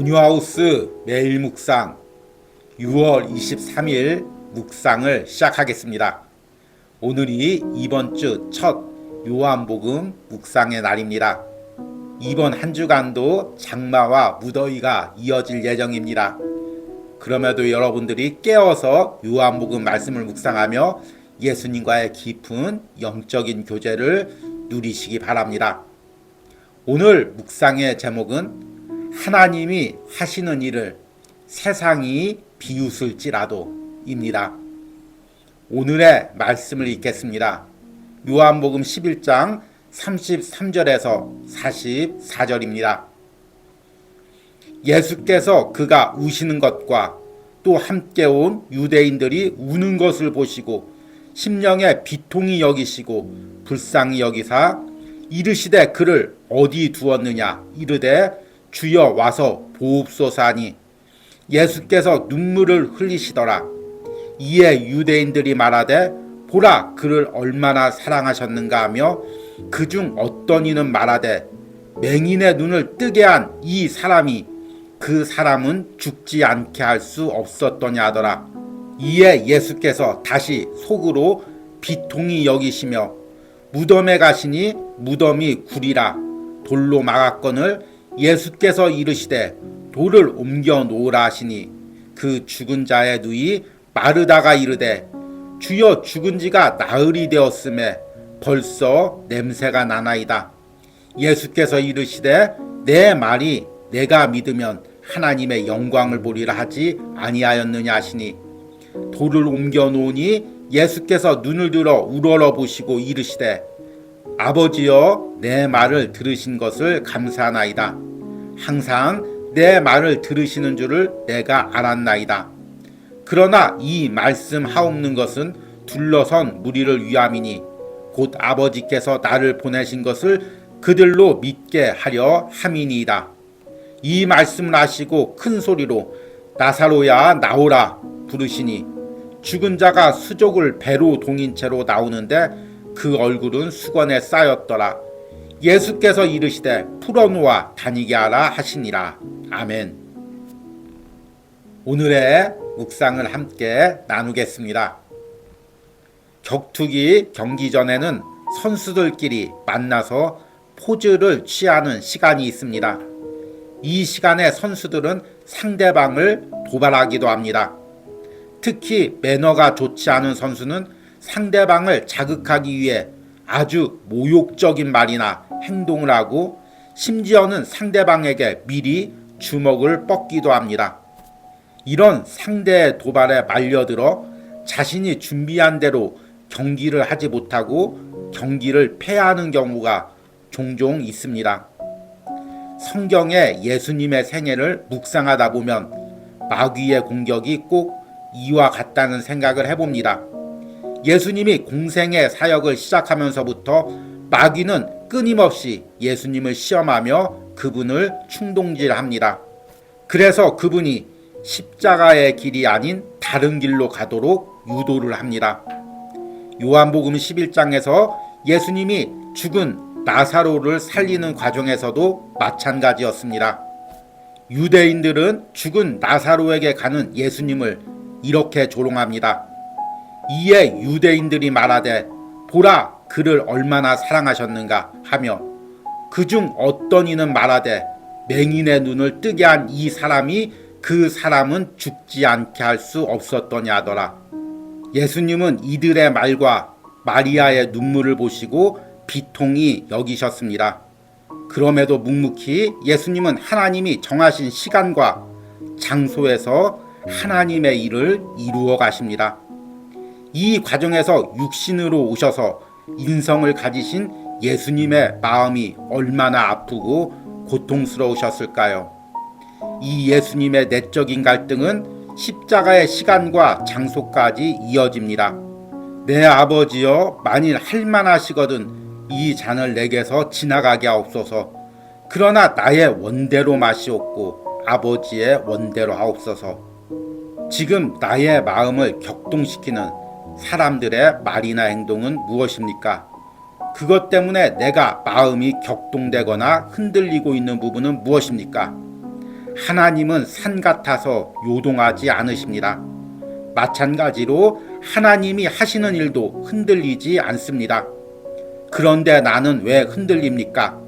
온유하우스 매일 묵상 6월 23일 묵상을 시작하겠습니다. 오늘이 이번 주 첫 요한복음 묵상의 날입니다. 이번 한 주간도 장마와 무더위가 이어질 예정입니다. 그럼에도 여러분들이 깨어서 요한복음 말씀을 묵상하며 예수님과의 깊은 영적인 교제를 누리시기 바랍니다. 오늘 묵상의 제목은 하나님이 하시는 일을 세상이 비웃을지라도 입니다. 오늘의 말씀을 읽겠습니다. 요한복음 11장 33절에서 44절입니다. 예수께서 그가 우시는 것과 또 함께 온 유대인들이 우는 것을 보시고 심령에 비통히 여기시고 불쌍히 여기사 이르시되 그를 어디 두었느냐 이르되 주여 와서 보옵소서 하니 예수께서 눈물을 흘리시더라. 이에 유대인들이 말하되 보라 그를 얼마나 사랑하셨는가 하며 그중 어떤 이는 말하되 맹인의 눈을 뜨게 한 이 사람이 그 사람은 죽지 않게 할 수 없었더냐 하더라. 이에 예수께서 다시 속으로 비통히 여기시며 무덤에 가시니 무덤이 구리라 돌로 막았거늘 예수께서 이르시되 돌을 옮겨 놓으라 하시니 그 죽은 자의 누이 마르다가 이르되 주여 죽은 지가 나흘이 되었음에 벌써 냄새가 나나이다. 예수께서 이르시되 내 말이 내가 믿으면 하나님의 영광을 보리라 하지 아니하였느냐 하시니 돌을 옮겨 놓으니 예수께서 눈을 들어 우러러 보시고 이르시되 아버지여 내 말을 들으신 것을 감사하나이다. 항상 내 말을 들으시는 줄을 내가 알았나이다. 그러나 이 말씀하옵는 것은 둘러선 무리를 위함이니 곧 아버지께서 나를 보내신 것을 그들로 믿게 하려 함이니이다. 이 말씀을 하시고 큰 소리로 나사로야 나오라 부르시니 죽은 자가 수족을 배로 동인 채로 나오는데 그 얼굴은 수건에 쌓였더라. 예수께서 이르시되 풀어놓아 다니게 하라 하시니라. 아멘. 오늘의 묵상을 함께 나누겠습니다. 격투기 경기 전에는 선수들끼리 만나서 포즈를 취하는 시간이 있습니다. 이 시간에 선수들은 상대방을 도발하기도 합니다. 특히 매너가 좋지 않은 선수는 상대방을 자극하기 위해 아주 모욕적인 말이나 행동을 하고 심지어는 상대방에게 미리 주먹을 뻗기도 합니다. 이런 상대의 도발에 말려들어 자신이 준비한 대로 경기를 하지 못하고 경기를 패하는 경우가 종종 있습니다. 성경의 예수님의 생애를 묵상하다 보면 마귀의 공격이 꼭 이와 같다는 생각을 해봅니다. 예수님이 공생의 사역을 시작하면서부터 마귀는 끊임없이 예수님을 시험하며 그분을 충동질합니다. 그래서 그분이 십자가의 길이 아닌 다른 길로 가도록 유도를 합니다. 요한복음 11장에서 예수님이 죽은 나사로를 살리는 과정에서도 마찬가지였습니다. 유대인들은 죽은 나사로에게 가는 예수님을 이렇게 조롱합니다. 이에 유대인들이 말하되 보라 그를 얼마나 사랑하셨는가 하며 그중 어떤 이는 말하되 맹인의 눈을 뜨게 한 이 사람이 그 사람은 죽지 않게 할 수 없었더냐 하더라. 예수님은 이들의 말과 마리아의 눈물을 보시고 비통히 여기셨습니다. 그럼에도 묵묵히 예수님은 하나님이 정하신 시간과 장소에서 하나님의 일을 이루어 가십니다. 이 과정에서 육신으로 오셔서 인성을 가지신 예수님의 마음이 얼마나 아프고 고통스러우셨을까요? 이 예수님의 내적인 갈등은 십자가의 시간과 장소까지 이어집니다. 내 아버지여 만일 할만하시거든 이 잔을 내게서 지나가게 하옵소서. 그러나 나의 원대로 마시옵고 아버지의 원대로 하옵소서. 지금 나의 마음을 격동시키는 사람들의 말이나 행동은 무엇입니까? 그것 때문에 내가 마음이 격동되거나 흔들리고 있는 부분은 무엇입니까? 하나님은 산 같아서 요동하지 않으십니다. 마찬가지로 하나님이 하시는 일도 흔들리지 않습니다. 그런데 나는 왜 흔들립니까?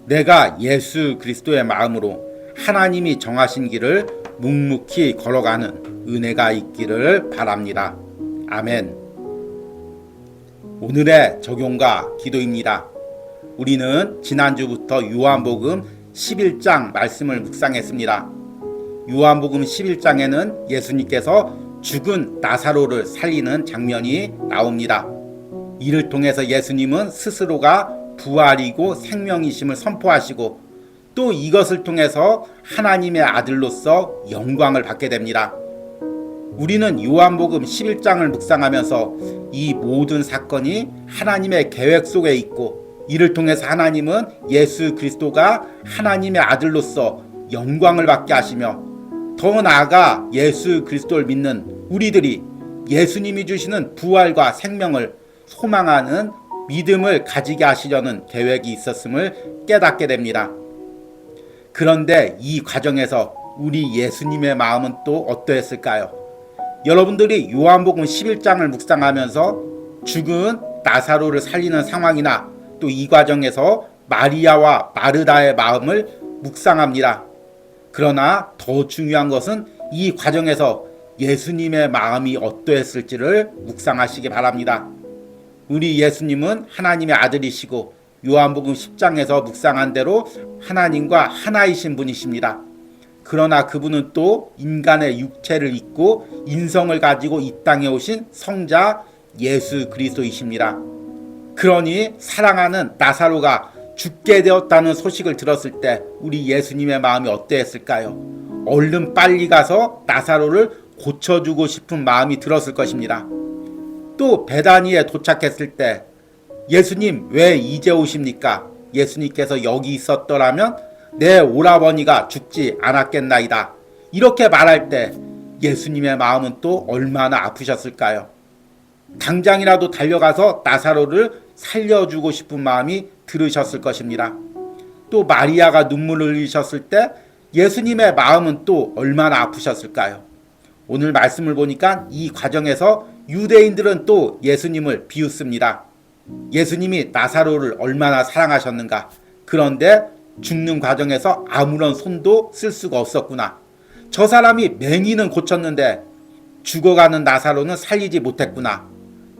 내가 예수 그리스도의 마음으로 하나님이 정하신 길을 묵묵히 걸어가는 은혜가 있기를 바랍니다. 아멘. 오늘의 적용과 기도입니다. 우리는 지난주부터 요한복음 11장 말씀을 묵상했습니다. 요한복음 11장에는 예수님께서 죽은 나사로를 살리는 장면이 나옵니다. 이를 통해서 예수님은 스스로가 부활이고 생명이심을 선포하시고 또 이것을 통해서 하나님의 아들로서 영광을 받게 됩니다. 우리는 요한복음 11장을 묵상하면서 이 모든 사건이 하나님의 계획 속에 있고 이를 통해서 하나님은 예수 그리스도가 하나님의 아들로서 영광을 받게 하시며 더 나아가 예수 그리스도를 믿는 우리들이 예수님이 주시는 부활과 생명을 소망하는 믿음을 가지게 하시려는 계획이 있었음을 깨닫게 됩니다. 그런데 이 과정에서 우리 예수님의 마음은 또 어떠했을까요? 여러분들이 요한복음 11장을 묵상하면서 죽은 나사로를 살리는 상황이나 또 이 과정에서 마리아와 마르다의 마음을 묵상합니다. 그러나 더 중요한 것은 이 과정에서 예수님의 마음이 어떠했을지를 묵상하시기 바랍니다. 우리 예수님은 하나님의 아들이시고 요한복음 10장에서 묵상한 대로 하나님과 하나이신 분이십니다. 그러나 그분은 또 인간의 육체를 입고 인성을 가지고 이 땅에 오신 성자 예수 그리스도이십니다. 그러니 사랑하는 나사로가 죽게 되었다는 소식을 들었을 때 우리 예수님의 마음이 어떠했을까요? 얼른 빨리 가서 나사로를 고쳐주고 싶은 마음이 들었을 것입니다. 또 베다니에 도착했을 때 예수님 왜 이제 오십니까? 예수님께서 여기 있었더라면 내 오라버니가 죽지 않았겠나이다. 이렇게 말할 때 예수님의 마음은 또 얼마나 아프셨을까요? 당장이라도 달려가서 나사로를 살려주고 싶은 마음이 들으셨을 것입니다. 또 마리아가 눈물을 흘리셨을 때 예수님의 마음은 또 얼마나 아프셨을까요? 오늘 말씀을 보니까 이 과정에서 유대인들은 또 예수님을 비웃습니다. 예수님이 나사로를 얼마나 사랑하셨는가. 그런데 죽는 과정에서 아무런 손도 쓸 수가 없었구나. 저 사람이 맹인은 고쳤는데 죽어가는 나사로는 살리지 못했구나.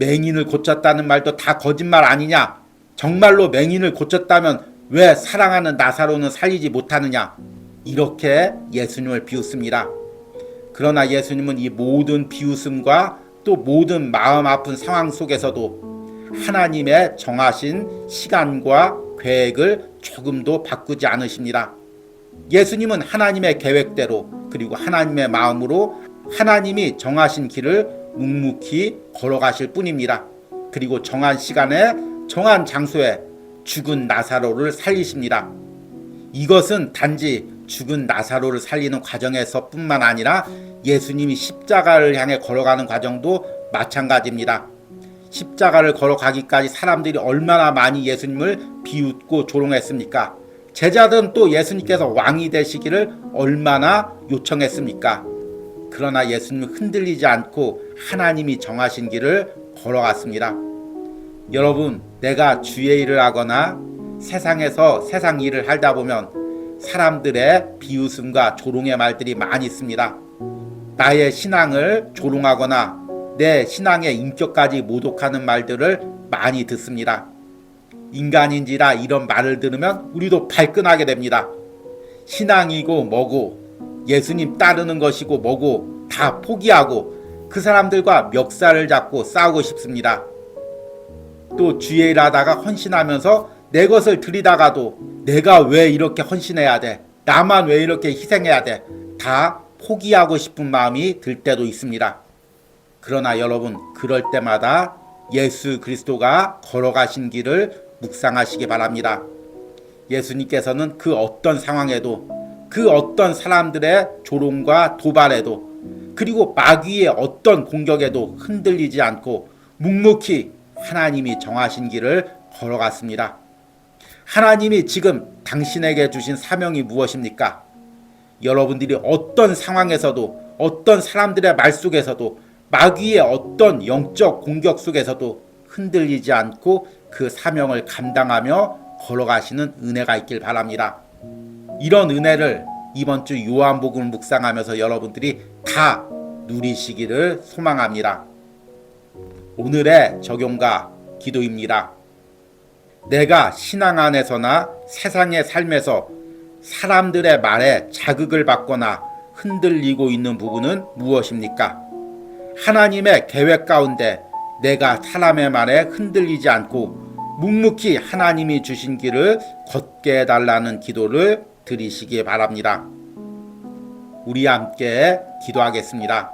맹인을 고쳤다는 말도 다 거짓말 아니냐? 정말로 맹인을 고쳤다면 왜 사랑하는 나사로는 살리지 못하느냐? 이렇게 예수님을 비웃습니다. 그러나 예수님은 이 모든 비웃음과 또 모든 마음 아픈 상황 속에서도 하나님의 정하신 시간과 계획을 조금도 바꾸지 않으십니다. 예수님은 하나님의 계획대로 그리고 하나님의 마음으로 하나님이 정하신 길을 묵묵히 걸어가실 뿐입니다. 그리고 정한 시간에 정한 장소에 죽은 나사로를 살리십니다. 이것은 단지 죽은 나사로를 살리는 과정에서 뿐만 아니라 예수님이 십자가를 향해 걸어가는 과정도 마찬가지입니다. 십자가를 걸어가기까지 사람들이 얼마나 많이 예수님을 비웃고 조롱했습니까? 제자들은 또 예수님께서 왕이 되시기를 얼마나 요청했습니까? 그러나 예수님은 흔들리지 않고 하나님이 정하신 길을 걸어갔습니다. 여러분, 내가 주의 일을 하거나 세상에서 세상 일을 하다 보면 사람들의 비웃음과 조롱의 말들이 많이 있습니다. 나의 신앙을 조롱하거나 내 신앙의 인격까지 모독하는 말들을 많이 듣습니다. 인간인지라 이런 말을 들으면 우리도 발끈하게 됩니다. 신앙이고 뭐고 예수님 따르는 것이고 뭐고 다 포기하고 그 사람들과 멱살을 잡고 싸우고 싶습니다. 또 주의 일 하다가 헌신하면서 내 것을 드리다가도 내가 왜 이렇게 헌신해야 돼? 나만 왜 이렇게 희생해야 돼? 다 포기하고 싶은 마음이 들 때도 있습니다. 그러나 여러분, 그럴 때마다 예수 그리스도가 걸어가신 길을 묵상하시기 바랍니다. 예수님께서는 그 어떤 상황에도 그 어떤 사람들의 조롱과 도발에도 그리고 마귀의 어떤 공격에도 흔들리지 않고 묵묵히 하나님이 정하신 길을 걸어갔습니다. 하나님이 지금 당신에게 주신 사명이 무엇입니까? 여러분들이 어떤 상황에서도, 어떤 사람들의 말 속에서도, 마귀의 어떤 영적 공격 속에서도 흔들리지 않고 그 사명을 감당하며 걸어가시는 은혜가 있길 바랍니다. 이런 은혜를 이번 주 요한복음을 묵상하면서 여러분들이 다 누리시기를 소망합니다. 오늘의 적용과 기도입니다. 내가 신앙 안에서나 세상의 삶에서 사람들의 말에 자극을 받거나 흔들리고 있는 부분은 무엇입니까? 하나님의 계획 가운데 내가 사람의 말에 흔들리지 않고 묵묵히 하나님이 주신 길을 걷게 해달라는 기도를 드리시기 바랍니다. 우리 함께 기도하겠습니다.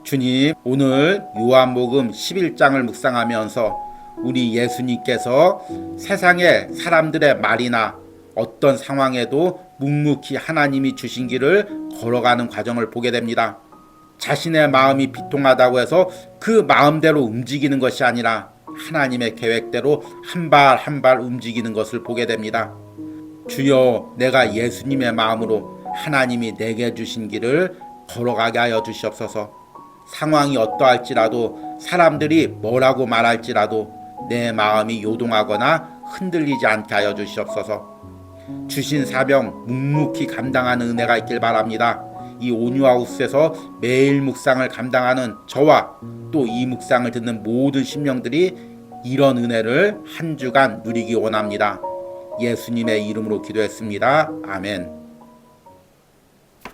주님, 오늘 요한복음 11장을 묵상하면서 우리 예수님께서 세상의 사람들의 말이나 어떤 상황에도 묵묵히 하나님이 주신 길을 걸어가는 과정을 보게 됩니다. 자신의 마음이 비통하다고 해서 그 마음대로 움직이는 것이 아니라 하나님의 계획대로 한 발 한 발 움직이는 것을 보게 됩니다. 주여, 내가 예수님의 마음으로 하나님이 내게 주신 길을 걸어가게 하여 주시옵소서. 상황이 어떠할지라도, 사람들이 뭐라고 말할지라도 내 마음이 요동하거나 흔들리지 않게 하여 주시옵소서. 주신 사명 묵묵히 감당하는 은혜가 있길 바랍니다. 이 온유하우스에서 매일 묵상을 감당하는 저와 또 이 묵상을 듣는 모든 심령들이 이런 은혜를 한 주간 누리기 원합니다. 예수님의 이름으로 기도했습니다. 아멘.